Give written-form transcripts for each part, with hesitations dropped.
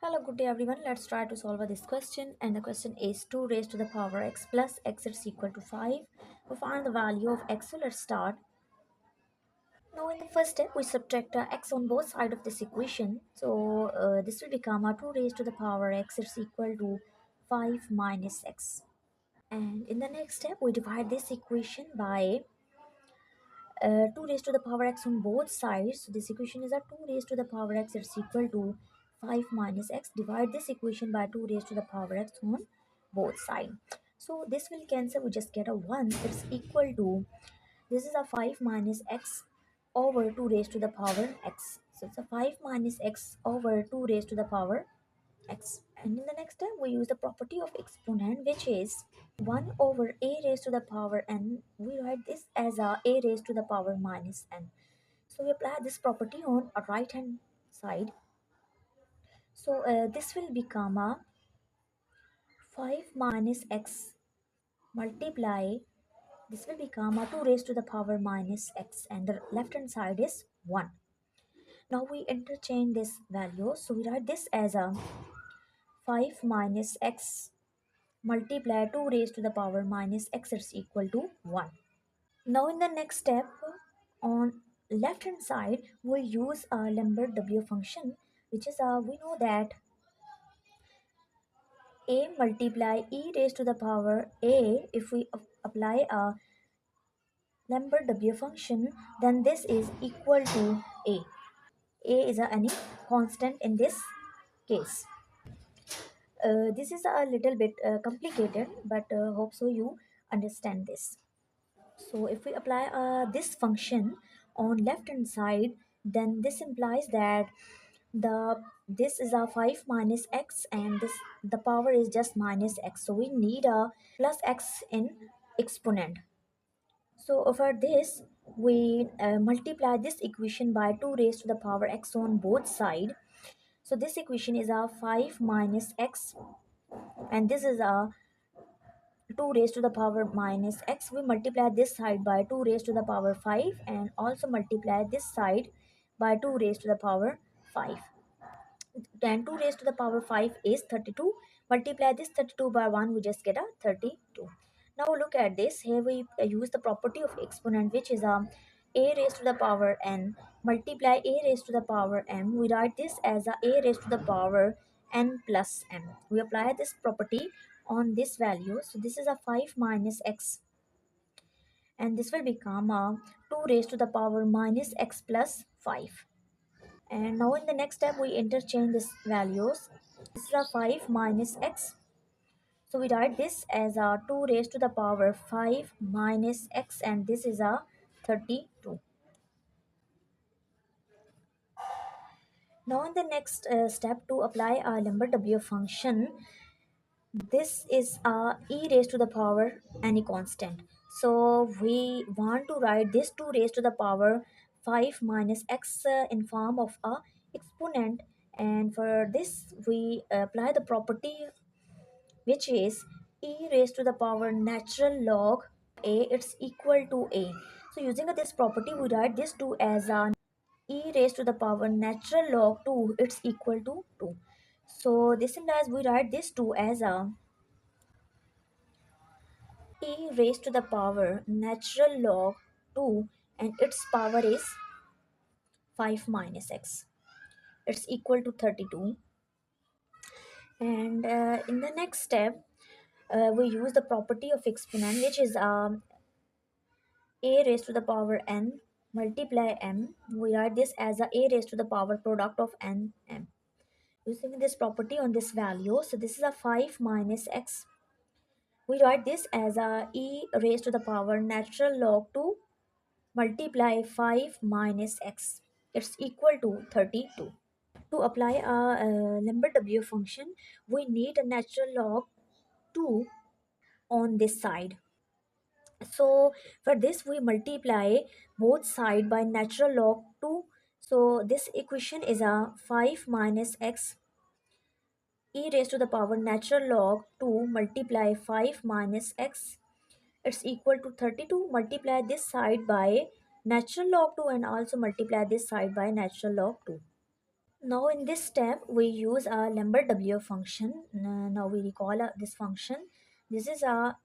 Hello, good day everyone. Let's try to solve this question. And the question is 2 raised to the power x plus x is equal to 5. We find the value of x. So let's start. Now in the first step, we subtract x on both sides of this equation. So this will become a 2 raised to the power x is equal to 5 minus x. And in the next step, we divide this equation by 2 raised to the power x on both sides. So this equation is a 2 raised to the power x is equal to 5 minus x. Divide this equation by 2 raised to the power x on both sides. So this will cancel. We just get a 1. It's equal to, this is a 5 minus x over 2 raised to the power x. So it's a 5 minus x over 2 raised to the power x. And in the next step, we use the property of exponent, which is 1 over a raised to the power n. We write this as a raised to the power minus n. So we apply this property on a right hand side. So this will become a 5 minus x multiply, this will become a 2 raised to the power minus x, and the left hand side is 1. Now we interchange this value. So we write this as a 5 minus x multiply 2 raised to the power minus x is equal to 1. Now in the next step, on left hand side, we use a Lambert W function, which is we know that a multiply e raised to the power a. If we apply a Lambert W function, then this is equal to a. A is any constant in this case. This is a little bit complicated, but hope so you understand this. So if we apply this function on left hand side, then this implies that this is a 5 minus x, and this the power is just minus x, so we need a plus x in exponent. So for this, we multiply this equation by 2 raised to the power x on both side. So this equation is a 5 minus x, and this is a 2 raised to the power minus x. We multiply this side by 2 raised to the power 5, and also multiply this side by 2 raised to the power 5. Then 2 raised to the power 5 is 32. Multiply this 32 by 1, we just get a 32. Now look at this. Here we use the property of exponent, which is a raised to the power n multiply a raised to the power m. We write this as a raised to the power n plus m. We apply this property on this value. So this is a 5 minus x, and this will become a 2 raised to the power minus x plus 5. And now in the next step, we interchange these values. This is a 5 minus x. So we write this as a 2 raised to the power 5 minus x, and this is a 32. Now in the next step, to apply our Lambert W function, this is e raised to the power any constant. So we want to write this 2 raised to the power 5 minus x in form of a exponent, and for this we apply the property, which is e raised to the power natural log a, it's equal to a. So using this property, we write this 2 as a e raised to the power natural log 2, it's equal to 2. So this implies we write this 2 as a e raised to the power natural log 2, and its power is 5 minus x, it's equal to 32. And in the next step, we use the property of exponent, which is a raised to the power n multiply m. We write this as a raised to the power product of n m. Using this property on this value, so this is a 5 minus x. We write this as a e raised to the power natural log 2 multiply 5 minus x. It's equal to 32. To apply a Lambert W function, we need a natural log 2 on this side. So for this, we multiply both side by natural log 2. So this equation is a 5 minus x e raised to the power natural log 2 multiply 5 minus x, it's equal to 32. Multiply this side by natural log 2, and also multiply this side by natural log 2. Now in this step we use a Lambert W function. Now we recall this function. This is a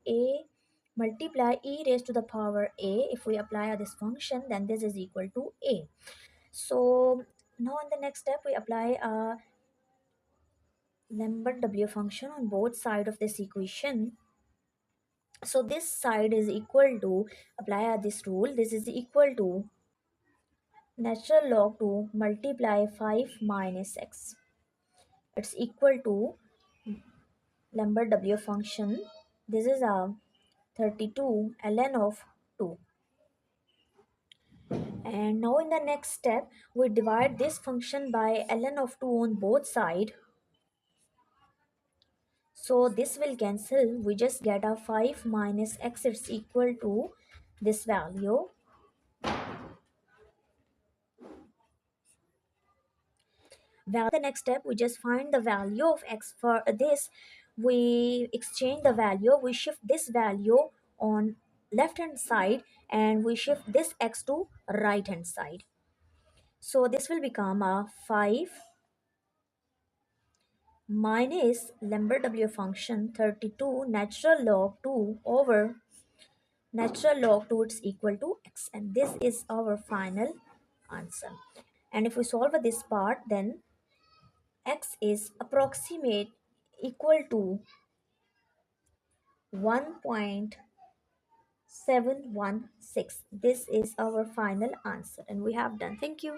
multiply e raised to the power a. If we apply this function, then this is equal to a. So now in the next step we apply a Lambert W function on both sides of this equation. So this side is equal to, apply this rule, this is equal to natural log 2 multiply 5 minus x. It's equal to Lambert W function. This is a 32 ln of 2. And now in the next step, we divide this function by ln of 2 on both sides. So this will cancel. We just get a 5 minus x is equal to this value. The next step, we just find the value of x. For this, we exchange the value. We shift this value on left hand side and we shift this x to right hand side. So this will become a 5 minus Lambert W function 32 natural log 2 over natural log 2, it's equal to x, and this is our final answer. And if we solve this part, then x is approximate equal to 1.716. This is our final answer, and we have done. Thank you.